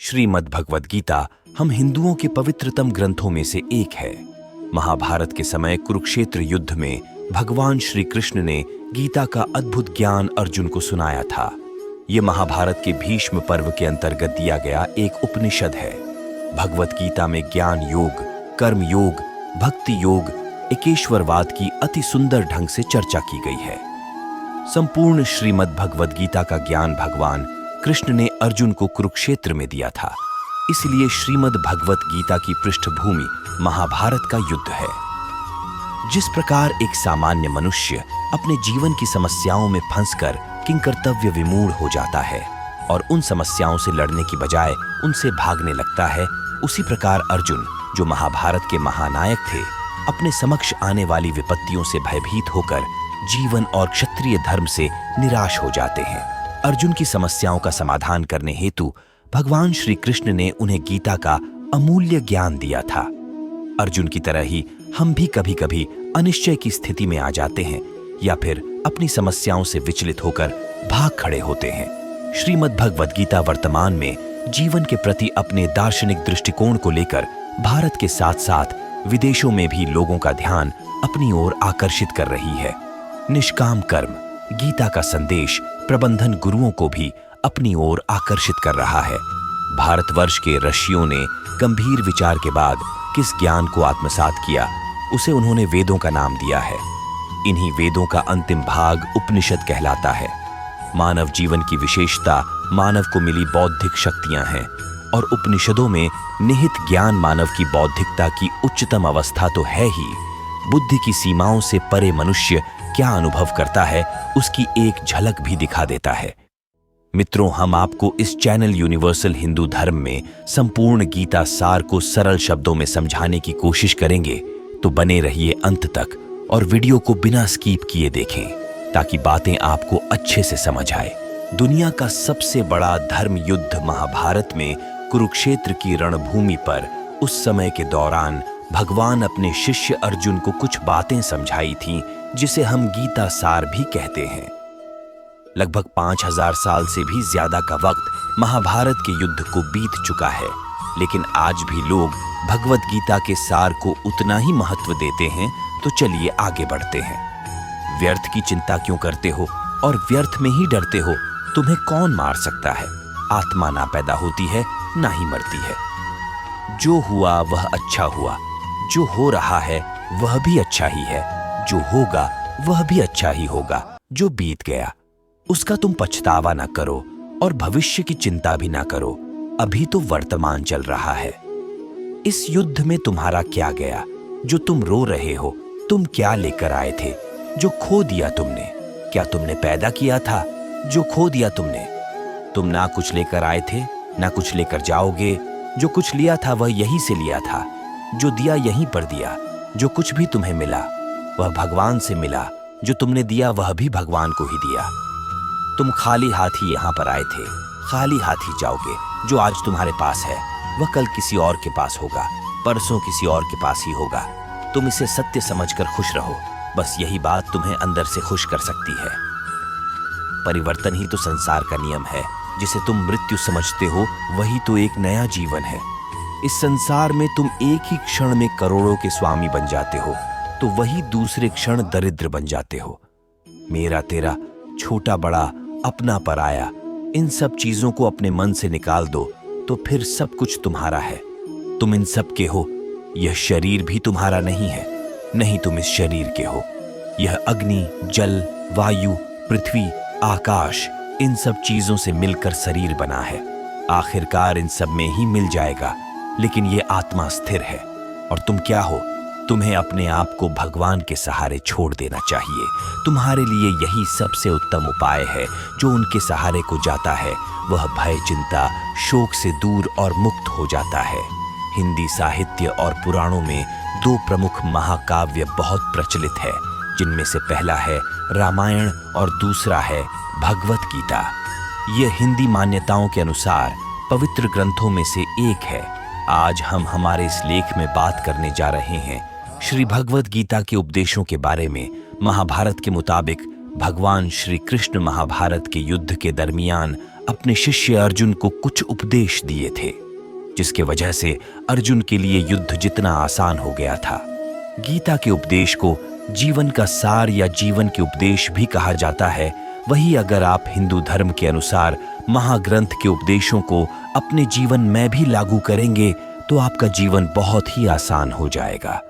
श्रीमद् भगवद गीता हम हिंदुओं के पवित्रतम ग्रंथों में से एक है। महाभारत के समय कुरुक्षेत्र युद्ध में भगवान श्री कृष्ण ने गीता का अद्भुत ज्ञान अर्जुन को सुनाया था। यह महाभारत के भीष्म पर्व के अंतर्गत दिया गया एक उपनिषद है। भगवद गीता में ज्ञान योग, कर्म योग, भक्ति योग, एकेश्वरवाद की अति सुंदर ढंग से चर्चा की गई है। संपूर्ण श्रीमद् भगवद गीता का ज्ञान भगवान कृष्ण ने अर्जुन को कुरुक्षेत्र में दिया था। इसलिए श्रीमद् भगवद गीता की पृष्ठभूमि महाभारत का युद्ध है। जिस प्रकार एक सामान्य मनुष्य अपने जीवन की समस्याओं में फंसकर किंकर्तव्य विमूढ़ हो जाता है और उन समस्याओं से लड़ने की बजाय उनसे भागने लगता है, उसी प्रकार अर्जुन, जो महाभारत के महानायक थे, अपने समक्ष आने वाली विपत्तियों से भयभीत होकर जीवन और क्षत्रिय धर्म से निराश हो जाते हैं। अर्जुन की समस्याओं का समाधान करने हेतु भगवान श्री कृष्ण ने उन्हें गीता का अमूल्य ज्ञान दिया था। अर्जुन की तरह ही हम भी कभी-कभी अनिश्चय की स्थिति में आ जाते हैं या फिर अपनी समस्याओं से विचलित होकर भाग खड़े होते हैं। श्रीमद् भगवद गीता वर्तमान में जीवन के प्रति अपने दार्शनिक दृष्टिकोण को लेकर भारत के साथ साथ विदेशों में भी लोगों का ध्यान अपनी ओर आकर्षित कर रही है। निष्काम कर्म, गीता का संदेश प्रबंधन गुरुओं को भी अपनी ओर आकर्षित कर रहा है। भारतवर्ष के ऋषियों ने गंभीर विचार के बाद किस ज्ञान को आत्मसात किया, उसे उन्होंने वेदों का नाम दिया है। इन्हीं वेदों का अंतिम भाग उपनिषद कहलाता है। मानव जीवन की विशेषता मानव को मिली बौद्धिक शक्तियां हैं और उपनिषदों में निहित ज्ञान मानव की बौद्धिकता की उच्चतम अवस्था तो है ही, बुद्धि की सीमाओं से परे मनुष्य क्या अनुभव करता है उसकी एक झलक भी दिखा देता है। मित्रों, हम आपको इस चैनल यूनिवर्सल हिंदू धर्म में संपूर्ण गीता सार को सरल शब्दों में समझाने की कोशिश करेंगे, तो बने रहिए अंत तक और वीडियो को बिना स्किप किए देखें ताकि बातें आपको अच्छे से समझ आए। दुनिया का सबसे बड़ा धर्म युद्ध महाभारत में कुरुक्षेत्र की रणभूमि पर उस समय के दौरान भगवान अपने शिष्य अर्जुन को कुछ बातें समझाई थीं, जिसे हम गीता सार भी कहते हैं। लगभग 5000 साल से भी ज्यादा का वक्त महाभारत के युद्ध को बीत चुका है, लेकिन आज भी लोग भगवद गीता के सार को उतना ही महत्व देते हैं। तो चलिए आगे बढ़ते हैं। व्यर्थ की चिंता क्यों करते हो और व्यर्थ में ही डरते हो? तुम्हें कौन मार सकता है? आत्मा ना पैदा होती है ना ही मरती है। जो हुआ वह अच्छा हुआ, जो हो रहा है वह भी अच्छा ही है, जो होगा वह भी अच्छा ही होगा। जो बीत गया उसका तुम पछतावा ना करो और भविष्य की चिंता भी ना करो। अभी तो वर्तमान चल रहा है। इस युद्ध में तुम्हारा क्या गया जो तुम रो रहे हो? तुम क्या लेकर आए थे जो खो दिया तुमने? क्या तुमने पैदा किया था जो खो दिया तुमने? तुम ना कुछ लेकर आए थे ना कुछ लेकर जाओगे। जो कुछ लिया था वह यहीं से लिया था, जो दिया यहीं पर दिया। जो कुछ भी तुम्हें मिला वह भगवान से मिला, जो तुमने दिया वह भी भगवान को ही दिया। तुम खाली हाथ ही यहाँ पर आए थे, खाली हाथ ही जाओगे। जो आज तुम्हारे पास है वह कल किसी और के पास होगा, परसों किसी और के पास ही होगा। तुम इसे सत्य समझकर खुश रहो, बस यही बात तुम्हें अंदर से खुश कर सकती है। परिवर्तन ही तो संसार का नियम है। जिसे तुम मृत्यु समझते हो वही तो एक नया जीवन है। इस संसार में तुम एक ही क्षण में करोड़ों के स्वामी बन जाते हो, तो वही दूसरे क्षण दरिद्र बन जाते हो। मेरा तेरा, छोटा बड़ा, अपना पराया, इन सब चीजों को अपने मन से निकाल दो तो फिर सब कुछ तुम्हारा है। तुम इन सब के हो। यह शरीर भी तुम्हारा नहीं है, नहीं तुम इस शरीर के हो। यह अग्नि, जल, वायु, पृथ्वी, आकाश, इन सब चीजों से मिलकर शरीर बना है। आखिरकार इन सब में ही मिल जाएगा, लेकिन ये आत्मा स्थिर है। और तुम क्या हो? तुम्हें अपने आप को भगवान के सहारे छोड़ देना चाहिए। तुम्हारे लिए यही सबसे उत्तम उपाय है। जो उनके सहारे को जाता है वह भय, चिंता, शोक से दूर और मुक्त हो जाता है। हिंदी साहित्य और पुराणों में 2 प्रमुख महाकाव्य बहुत प्रचलित है, जिनमें से पहला है रामायण और दूसरा है भगवद गीता। यह हिंदी मान्यताओं के अनुसार पवित्र ग्रंथों में से एक है। आज हम हमारे इस लेख में बात करने जा रहे हैं श्री भगवद गीता के उपदेशों के बारे में। महाभारत के मुताबिक भगवान श्री कृष्ण महाभारत के युद्ध के दरमियान अपने शिष्य अर्जुन को कुछ उपदेश दिए थे, जिसके वजह से अर्जुन के लिए युद्ध जितना आसान हो गया था। गीता के उपदेश को जीवन का सार या जीवन के उपदेश भी कहा जाता है। वही अगर आप हिंदू धर्म के अनुसार महाग्रंथ के उपदेशों को अपने जीवन में भी लागू करेंगे तो आपका जीवन बहुत ही आसान हो जाएगा।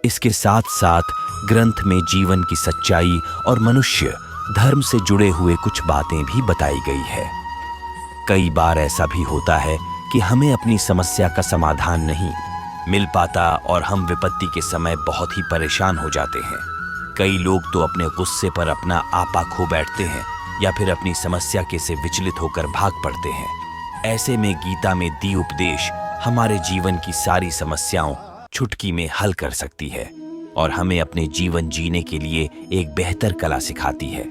इसके साथ साथ ग्रंथ में जीवन की सच्चाई और मनुष्य धर्म से जुड़े हुए कुछ बातें भी बताई गई है। कई बार ऐसा भी होता है कि हमें अपनी समस्या का समाधान नहीं मिल पाता और हम विपत्ति के समय बहुत ही परेशान हो जाते हैं। कई लोग तो अपने गुस्से पर अपना आपा खो बैठते हैं या फिर अपनी समस्या के से विचलित होकर भाग पड़ते हैं। ऐसे में गीता में दी उपदेश हमारे जीवन की सारी समस्याओं चुटकी में हल कर सकती है और हमें अपने जीवन जीने के लिए एक बेहतर कला सिखाती है।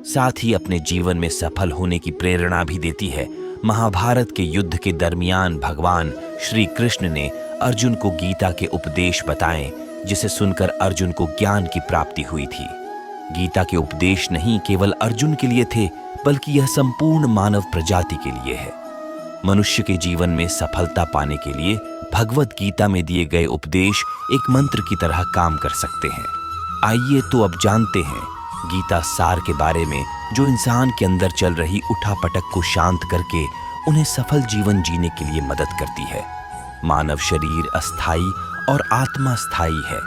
साथ ही अपने जीवन में सफल होने की प्रेरणा भी देती है। महाभारत के युद्ध के दरमियान भगवान श्री कृष्ण ने अर्जुन को गीता के उपदेश बताए, जिसे सुनकर अर्जुन को ज्ञान की प्राप्ति हुई थी। गीता के उपदेश नहीं केवल अर्जुन के लिए थे, बल्कि यह संपूर्ण मानव प्रजाति के लिए है। मनुष्य के जीवन में सफलता पाने के लिए भगवत गीता में दिए गए उपदेश एक मंत्र की तरह काम कर सकते हैं। आइए तो अब जानते हैं गीता सार के बारे में, जो इंसान के अंदर चल रही उठापटक को शांत करके उन्हें सफल जीवन जीने के लिए मदद करती है। मानव शरीर अस्थाई और आत्मा स्थायी है।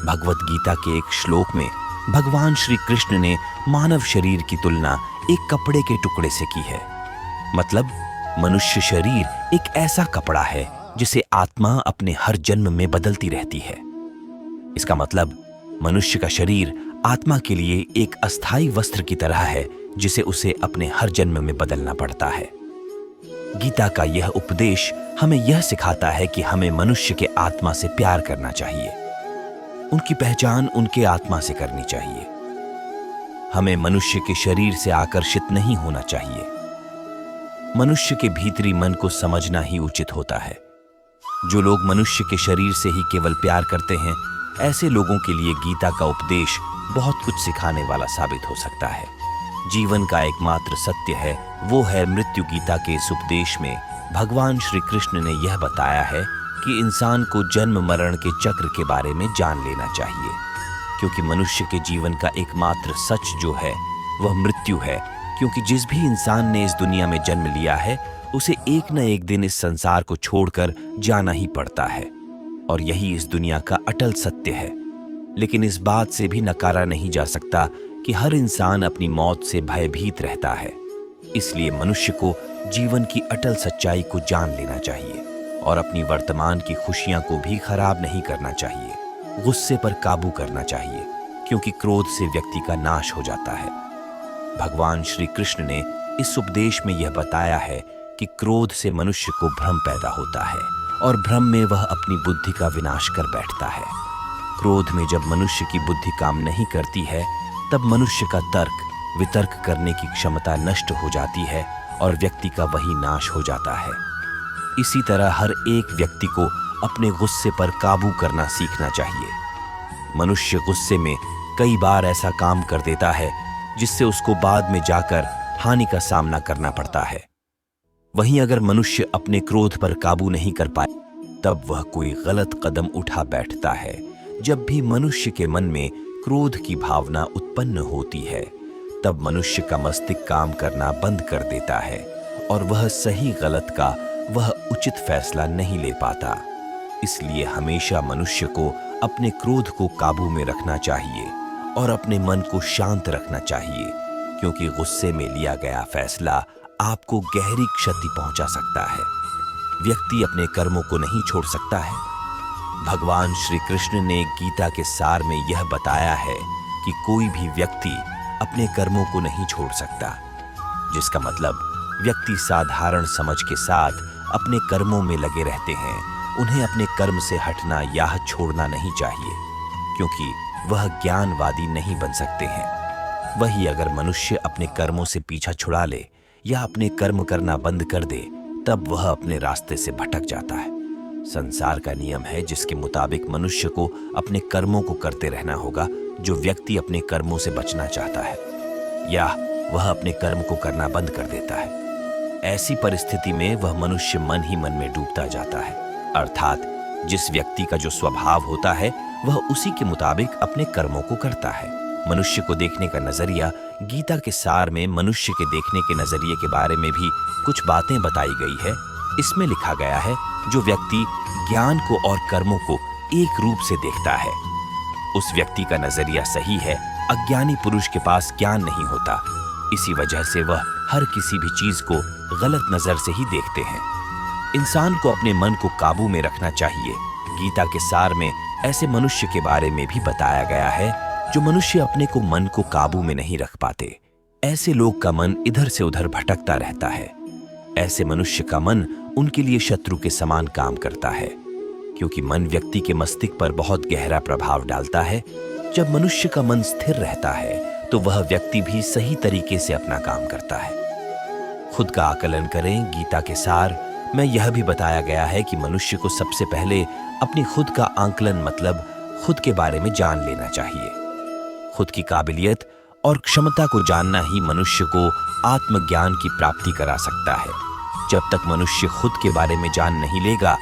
भगवत गीता के एक श्लोक में भगवान श्री कृष्ण ने मानव शरीर की तुलना एक कपड़े के टुकड़े से की है। मतलब मनुष्य शरीर एक ऐसा कपड़ा है जिसे आत्मा अपने हर जन्म में बदलती रहती है। इसका मतलब मनुष्य का शरीर आत्मा के लिए एक अस्थाई वस्त्र की तरह है, जिसे उसे अपने हर जन्म में बदलना पड़ता है। गीता का यह उपदेश हमें यह सिखाता है कि हमें मनुष्य के आत्मा से प्यार करना चाहिए। उनकी पहचान उनके आत्मा से करनी चाहिए। हमें मनुष्य के शरीर से आकर्षित नहीं होना चाहिए। मनुष्य के भीतरी मन को समझना ही उचित होता है। जो लोग मनुष्य के शरीर से ही केवल प्यार करते हैं, ऐसे लोगों के लिए गीता का उपदेश बहुत कुछ सिखाने वाला साबित हो सकता है। जीवन का एकमात्र सत्य है वो है मृत्यु। गीता के इस उपदेश में भगवान श्री कृष्ण ने यह बताया है कि इंसान को जन्म मरण के चक्र के बारे में जान लेना चाहिए, क्योंकि मनुष्य के जीवन का एकमात्र सच जो है वह मृत्यु है। क्योंकि जिस भी इंसान ने इस दुनिया में जन्म लिया है, उसे एक न एक दिन इस संसार को छोड़कर जाना ही पड़ता है और यही इस दुनिया का अटल सत्य है। लेकिन इस बात से भी नकारा नहीं जा सकता कि हर इंसान अपनी मौत से भयभीत रहता है। इसलिए मनुष्य को जीवन की अटल सच्चाई को जान लेना चाहिए और अपनी वर्तमान की खुशियां को भी खराब नहीं करना चाहिए। गुस्से पर काबू करना चाहिए, क्योंकि क्रोध से व्यक्ति का नाश हो जाता है। भगवान श्री कृष्ण ने इस उपदेश में यह बताया है कि क्रोध से मनुष्य को भ्रम पैदा होता है और भ्रम में वह अपनी बुद्धि का विनाश कर बैठता है। क्रोध में जब मनुष्य की बुद्धि काम नहीं करती है, तब मनुष्य का तर्क वितर्क करने की क्षमता नष्ट हो जाती है और व्यक्ति का वही नाश हो जाता है। इसी तरह हर एक व्यक्ति को अपने गुस्से पर काबू करना सीखना चाहिए। मनुष्य गुस्से में कई बार ऐसा काम कर देता है जिससे उसको बाद में जाकर हानि का सामना करना पड़ता है। वहीं अगर मनुष्य अपने क्रोध पर काबू नहीं कर पाए, तब वह कोई गलत कदम उठा बैठता है। जब भी मनुष्य के मन में क्रोध की भावना उत्पन्न होती है, तब मनुष्य का मस्तिष्क काम करना बंद कर देता है और वह सही गलत का वह उचित फैसला नहीं ले पाता। इसलिए हमेशा मनुष्य को अपने क्रोध को काबू में रखना चाहिए और अपने मन को शांत रखना चाहिए, क्योंकि गुस्से में लिया गया फैसला आपको गहरी क्षति पहुंचा सकता है। व्यक्ति अपने कर्मों को नहीं छोड़ सकता है। भगवान श्री कृष्ण ने गीता के सार में यह बताया है कि कोई भी व्यक्ति अपने कर्मों को नहीं छोड़ सकता, जिसका मतलब व्यक्ति साधारण समझ के साथ अपने कर्मों में लगे रहते हैं। उन्हें अपने कर्म से हटना या छोड़ना नहीं चाहिए, क्योंकि वह ज्ञानवादी नहीं बन सकते हैं। वही अगर मनुष्य अपने कर्मों से पीछा छुड़ा ले या अपने कर्म करना बंद कर दे, तब वह अपने रास्ते से भटक जाता है। संसार का नियम है जिसके मुताबिक मनुष्य को अपने कर्मों को करते रहना होगा। जो व्यक्ति अपने कर्मों से बचना चाहता है या वह अपने कर्म को करना बंद कर देता है। ऐसी परिस्थिति में वह मनुष्य मन ही मन में डूबता जाता है, अर्थात जिस व्यक्ति का जो स्वभाव होता है वह उसी के मुताबिक अपने कर्मों को करता है। मनुष्य को देखने का नजरिया, गीता के सार में मनुष्य के देखने के नजरिए के बारे में भी कुछ बातें बताई गई है। इसमें लिखा गया है, जो व्यक्ति ज्ञान को और कर्मों को एक रूप से देखता है, उस व्यक्ति का नजरिया सही है। अज्ञानी पुरुष के पास ज्ञान नहीं होता, इसी वजह से वह हर किसी भी चीज को गलत नजर से ही देखते हैं। इंसान को अपने मन को काबू में रखना चाहिए। गीता के सार में ऐसे मनुष्य के बारे में भी बताया गया है जो मनुष्य अपने को मन को काबू में नहीं रख पाते। ऐसे लोग का मन इधर से उधर भटकता रहता है। ऐसे मनुष्य का मन उनके लिए शत्रु के समान काम करता है, क्योंकि मन व्यक्ति के मस्तिष्क पर बहुत गहरा प्रभाव डालता है। जब मनुष्य का मन स्थिर रहता है तो वह व्यक्ति भी सही तरीके से अपना काम करता है। खुद का आकलन करें। गीता के सार में यह भी बताया गया है कि मनुष्य को सबसे पहले अपनी खुद का आकलन मतलब खुद के बारे में जान लेना चाहिए। खुद की काबिलियत और क्षमता को जानना ही मनुष्य को आत्मज्ञान की प्राप्ति करा सकता है। जब तक मनुष्य खुद के बारे में जान नहीं लेगा,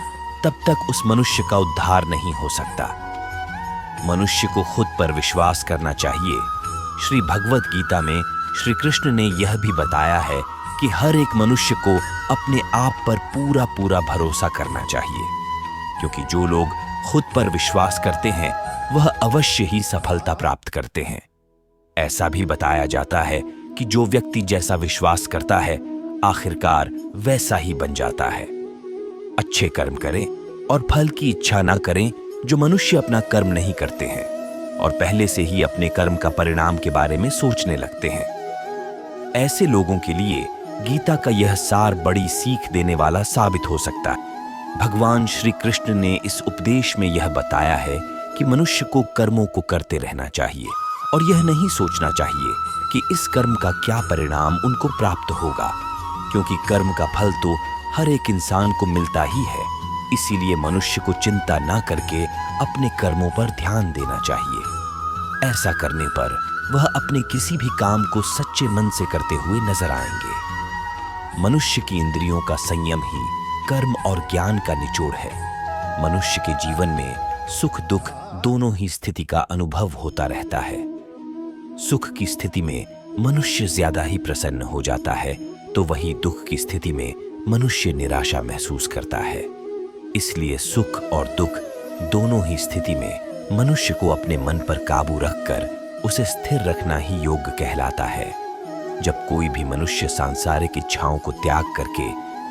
तब तक उस मनुष्य का उद्धार नहीं हो सकता। मनुष्य को खुद पर विश्वास करना चाहिए। श्री भगवत गीता में श्री कृष्ण ने यह भी बताया है कि हर एक मनुष्य को अपने आप पर पूरा पूरा भरोसा करना चाहिए, क्योंकि जो लोग खुद पर विश्वास करते हैं वह अवश्य ही सफलता प्राप्त करते हैं। ऐसा भी बताया जाता है कि जो व्यक्ति जैसा विश्वास करता है, आखिरकार वैसा ही बन जाता है। अच्छे कर्म करें और फल की इच्छा ना करें। जो मनुष्य अपना कर्म नहीं करते हैं और पहले से ही अपने कर्म का परिणाम के बारे में सोचने लगते हैं, ऐसे लोगों के लिए गीता का यह सार बड़ी सीख देने वाला साबित हो सकता है। भगवान श्री कृष्ण ने इस उपदेश में यह बताया है कि मनुष्य को कर्मों को करते रहना चाहिए और यह नहीं सोचना चाहिए कि इस कर्म का क्या परिणाम उनको प्राप्त होगा, क्योंकि कर्म का फल तो हर एक इंसान को मिलता ही है। इसीलिए मनुष्य को चिंता ना करके अपने कर्मों पर ध्यान देना चाहिए। ऐसा करने पर वह अपने किसी भी काम को सच्चे मन से करते हुए नजर आएंगे। मनुष्य की इंद्रियों का संयम ही कर्म और ज्ञान का निचोड़ है। मनुष्य के जीवन में सुख दुख दोनों ही स्थिति का अनुभव होता रहता है। सुख की स्थिति में मनुष्य ज्यादा ही प्रसन्न हो जाता है, तो वही दुख की स्थिति में मनुष्य निराशा महसूस करता है। इसलिए सुख और दुख दोनों ही स्थिति में मनुष्य को अपने मन पर काबू रखकर उसे स्थिर रखना ही योग्य कहलाता है। जब कोई भी मनुष्य सांसारिक इच्छाओं को त्याग करके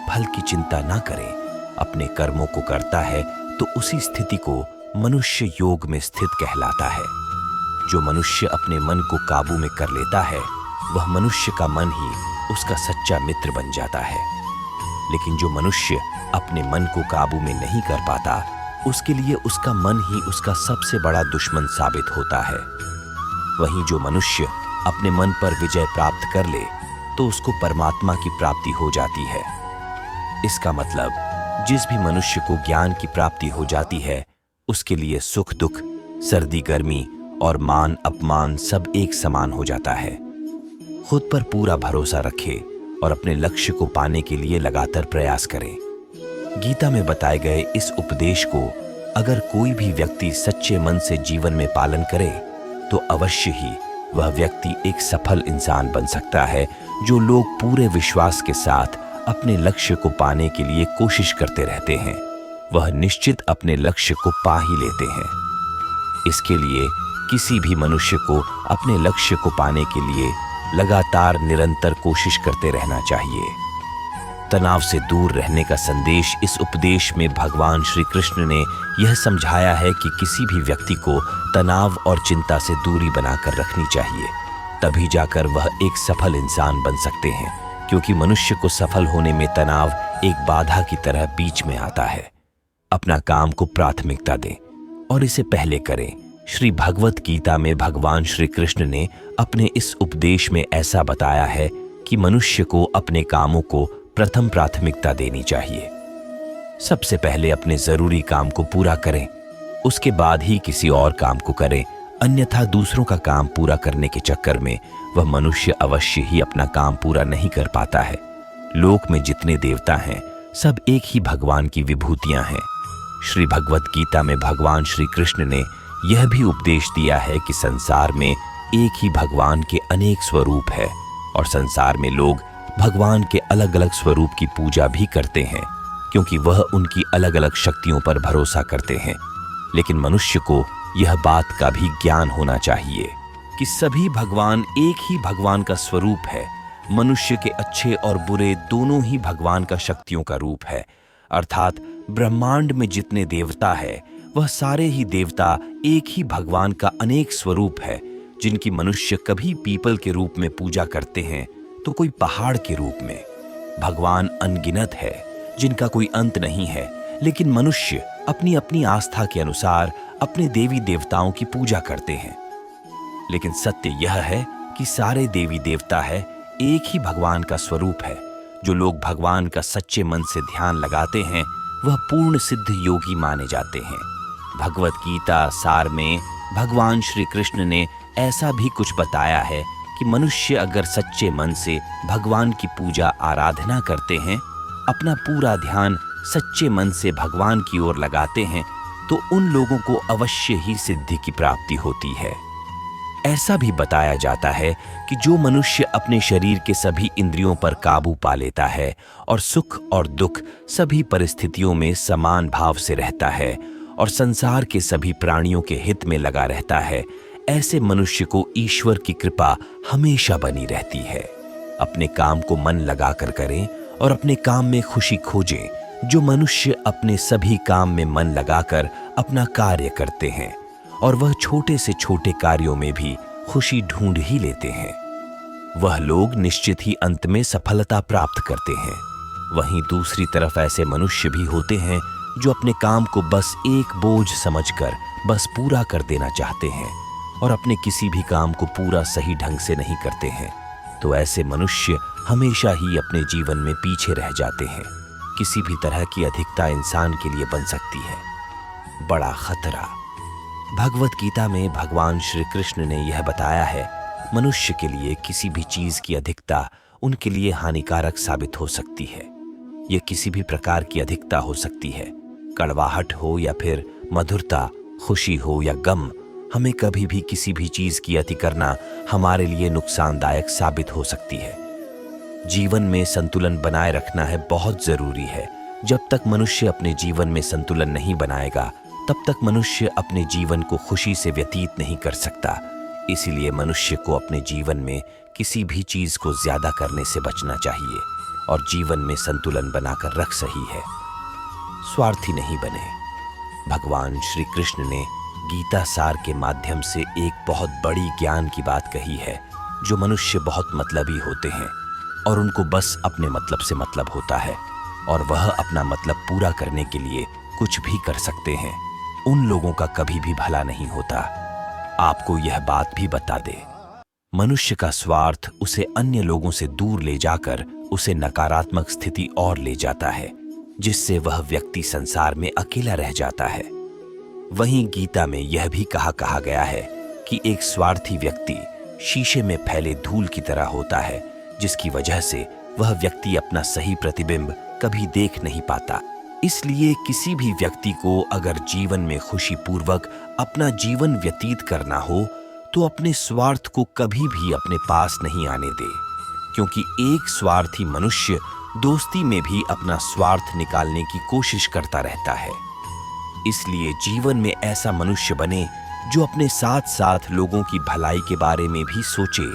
फल की चिंता ना करे, अपने कर्मों को करता है, तो उसी स्थिति को मनुष्य योग में स्थित कहलाता है। जो मनुष्य अपने मन को काबू में कर लेता है, वह मनुष्य का मन ही उसका सच्चा मित्र बन जाता है। लेकिन जो मनुष्य अपने मन को काबू में नहीं कर पाता, उसके लिए उसका मन ही उसका सबसे बड़ा दुश्मन साबित होता है। वहीं जो मनुष्य अपने मन पर विजय प्राप्त कर ले, तो उसको परमात्मा की प्राप्ति हो जाती है। इसका मतलब जिस भी मनुष्य को ज्ञान की प्राप्ति हो जाती है, उसके लिए सुख दुख, सर्दी गर्मी और मान अपमान सब एक समान हो जाता है। खुद पर पूरा भरोसा रखे और अपने लक्ष्य को पाने के लिए लगातार प्रयास करें। गीता में बताए गए इस उपदेश को अगर कोई भी व्यक्ति सच्चे मन से जीवन में पालन करे, तो अवश्य ही वह व्यक्ति एक सफल इंसान बन सकता है। जो लोग पूरे विश्वास के साथ अपने लक्ष्य को पाने के लिए कोशिश करते रहते हैं, वह निश्चित अपने लक्ष्य को पा ही लेते हैं। इसके लिए किसी भी मनुष्य को अपने लक्ष्य को पाने के लिए लगातार निरंतर कोशिश करते रहना चाहिए। तनाव से दूर रहने का संदेश इस उपदेश में भगवान श्री कृष्ण ने यह समझाया है कि किसी भी व्यक्ति को तनाव और चिंता से दूरी बनाकर रखनी चाहिए, तभी जाकर वह एक सफल इंसान बन सकते हैं। क्योंकि मनुष्य को सफल होने में तनाव एक बाधा की तरह बीच में आता है। अपना काम को प्राथमिकता दें और इसे पहले करें। श्री भगवत गीता में भगवान श्री कृष्ण ने अपने इस उपदेश में ऐसा बताया है कि मनुष्य को अपने कामों को प्रथम प्राथमिकता देनी चाहिए। सबसे पहले अपने जरूरी काम को पूरा करें, उसके बाद ही किसी और काम को करें, अन्यथा दूसरों का काम पूरा करने के चक्कर में वह मनुष्य अवश्य ही अपना काम पूरा नहीं कर पाता है। लोक में जितने देवता हैं सब एक ही भगवान की विभूतियां हैं। श्री भगवत गीता में भगवान श्री कृष्ण ने यह भी उपदेश दिया है कि संसार में एक ही भगवान के अनेक स्वरूप है और संसार में लोग भगवान के अलग अलग स्वरूप की पूजा भी करते हैं, क्योंकि वह उनकी अलग अलग शक्तियों पर भरोसा करते हैं। लेकिन मनुष्य को यह बात का भी ज्ञान होना चाहिए कि सभी भगवान एक ही भगवान का स्वरूप है। मनुष्य के अच्छे और बुरे दोनों ही भगवान का शक्तियों का रूप है। अर्थात ब्रह्मांड में जितने देवता है वह सारे ही देवता एक ही भगवान का अनेक स्वरूप है, जिनकी मनुष्य कभी पीपल के रूप में पूजा करते हैं तो कोई पहाड़ के रूप में। भगवान अनगिनत है जिनका कोई अंत नहीं है, लेकिन मनुष्य अपनी अपनी आस्था के अनुसार अपने देवी देवताओं की पूजा करते हैं। लेकिन सत्य यह है कि सारे देवी देवता है एक ही भगवान का स्वरूप है। जो लोग भगवान का सच्चे मन से ध्यान लगाते हैं वह पूर्ण सिद्ध योगी माने जाते हैं। भगवत गीता सार में भगवान श्री कृष्ण ने ऐसा भी कुछ बताया है कि मनुष्य अगर सच्चे मन से भगवान की पूजा आराधना करते हैं, अपना पूरा ध्यान सच्चे मन से भगवान की ओर लगाते हैं, तो उन लोगों को अवश्य ही सिद्धि की प्राप्ति होती है। ऐसा भी बताया जाता है कि जो मनुष्य अपने शरीर के सभी इंद्रियों पर काबू पा लेता है और सुख और दुख सभी परिस्थितियों में समान भाव से रहता है और संसार के सभी प्राणियों के हित में लगा रहता है, ऐसे मनुष्य को ईश्वर की कृपा हमेशा बनी रहती है। अपने काम को मन लगाकर करें और अपने काम में खुशी खोजें। जो मनुष्य अपने सभी काम में मन लगाकर अपना कार्य करते हैं और वह छोटे से छोटे कार्यों में भी खुशी ढूंढ ही लेते हैं, वह लोग निश्चित ही अंत में सफलता प्राप्त करते हैं। वहीं दूसरी तरफ ऐसे मनुष्य भी होते हैं जो अपने काम को बस एक बोझ समझकर बस पूरा कर देना चाहते हैं और अपने किसी भी काम को पूरा सही ढंग से नहीं करते हैं। तो ऐसे मनुष्य हमेशा ही अपने जीवन में पीछे रह जाते हैं। किसी भी तरह की अधिकता इंसान के लिए बन सकती है। बड़ा खतरा। भगवत गीता में भगवान श्री कृष्ण ने यह बताया है, मनुष्य के लिए किसी भी चीज की अधिकता उनके लिए हानिकारक साबित हो सकती है। यह किसी भी प्रकार की अधिकता हो सकती है, कड़वाहट हो या फिर मधुरता, खुशी हो या गम। हमें कभी भी किसी भी चीज की अति करना हमारे लिए नुकसानदायक साबित हो सकती है। जीवन में संतुलन बनाए रखना है बहुत जरूरी है। जब तक मनुष्य अपने जीवन में संतुलन नहीं बनाएगा, तब तक मनुष्य अपने जीवन को खुशी से व्यतीत नहीं कर सकता। इसीलिए मनुष्य को अपने जीवन में किसी भी चीज को ज्यादा करने से बचना चाहिए और जीवन में संतुलन बनाकर रख सही है। स्वार्थी नहीं बने। भगवान श्री कृष्ण ने गीता सार के माध्यम से एक बहुत बड़ी ज्ञान की बात कही है। जो मनुष्य बहुत मतलबी होते हैं और उनको बस अपने मतलब से मतलब होता है और वह अपना मतलब पूरा करने के लिए कुछ भी कर सकते हैं, उन लोगों का कभी भी भला नहीं होता। आपको यह बात भी बता दे, मनुष्य का स्वार्थ उसे अन्य लोगों से दूर ले जाकर उसे नकारात्मक स्थिति और ले जाता है, जिससे वह व्यक्ति संसार में अकेला रह जाता है। वहीं गीता में यह भी कहा गया है कि एक स्वार्थी व्यक्ति शीशे में फैले धूल की तरह होता है, जिसकी वजह से वह व्यक्ति अपना सही प्रतिबिंब कभी देख नहीं पाता। इसलिए किसी भी व्यक्ति को अगर जीवन में खुशी पूर्वक अपना जीवन व्यतीत करना हो तो अपने स्वार्थ को कभी भी अपने पास नहीं आने दे, क्योंकि एक स्वार्थी मनुष्य दोस्ती में भी अपना स्वार्थ निकालने की कोशिश करता रहता है। इसलिए जीवन में ऐसा मनुष्य बने जो अपने साथ साथ लोगों की भलाई के बारे में भी सोचे,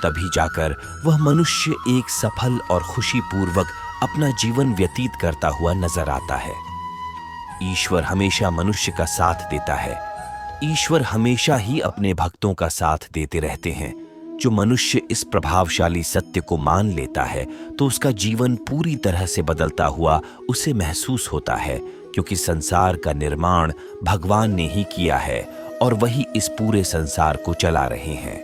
तभी जाकर वह मनुष्य एक सफल और खुशीपूर्वक अपना जीवन व्यतीत करता हुआ नजर आता है। ईश्वर हमेशा मनुष्य का साथ देता है। ईश्वर हमेशा ही अपने भक्तों का साथ देते रहते हैं। जो मनुष्य इस प्रभावशाली सत्य को मान लेता है तो उसका जीवन पूरी तरह से बदलता हुआ उसे महसूस होता है, क्योंकि संसार का निर्माण भगवान ने ही किया है और वही इस पूरे संसार को चला रहे हैं।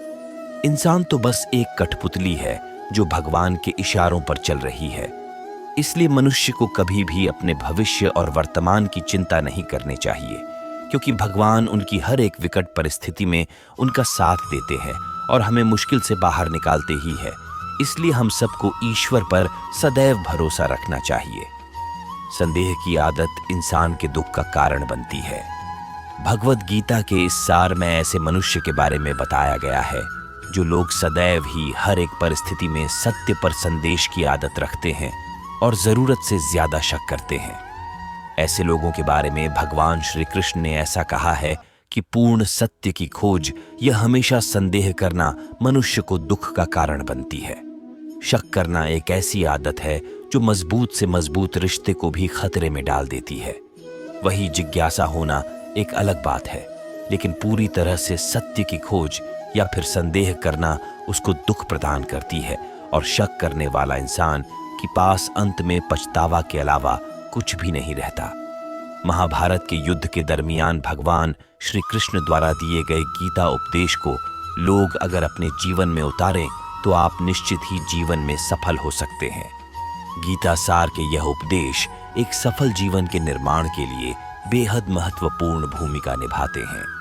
इंसान तो बस एक कठपुतली है जो भगवान के इशारों पर चल रही है। इसलिए मनुष्य को कभी भी अपने भविष्य और वर्तमान की चिंता नहीं करनी चाहिए, क्योंकि भगवान उनकी हर एक विकट परिस्थिति में उनका साथ देते हैं और हमें मुश्किल से बाहर निकालते ही है। इसलिए हम सबको ईश्वर पर सदैव भरोसा रखना चाहिए। संदेह की आदत इंसान के दुख का कारण बनती है। भगवद गीता के इस सार में ऐसे मनुष्य के बारे में बताया गया है जो लोग सदैव ही हर एक परिस्थिति में सत्य पर संदेश की आदत रखते हैं और जरूरत से ज्यादा शक करते हैं। ऐसे लोगों के बारे में भगवान श्री कृष्ण ने ऐसा कहा है कि पूर्ण सत्य की खोज यह हमेशा संदेह करना मनुष्य को दुख का कारण बनती है। शक करना एक ऐसी आदत है जो मजबूत से मजबूत रिश्ते को भी खतरे में डाल देती है। वही जिज्ञासा होना एक अलग बात है, लेकिन पूरी तरह से सत्य की खोज या फिर संदेह करना उसको दुख प्रदान करती है और शक करने वाला इंसान के पास अंत में पछतावा के अलावा कुछ भी नहीं रहता। महाभारत के युद्ध के दरमियान भगवान श्री कृष्ण द्वारा दिए गए गीता उपदेश को लोग अगर अपने जीवन में उतारें तो आप निश्चित ही जीवन में सफल हो सकते हैं। गीता सार के यह उपदेश एक सफल जीवन के निर्माण के लिए बेहद महत्वपूर्ण भूमिका निभाते हैं।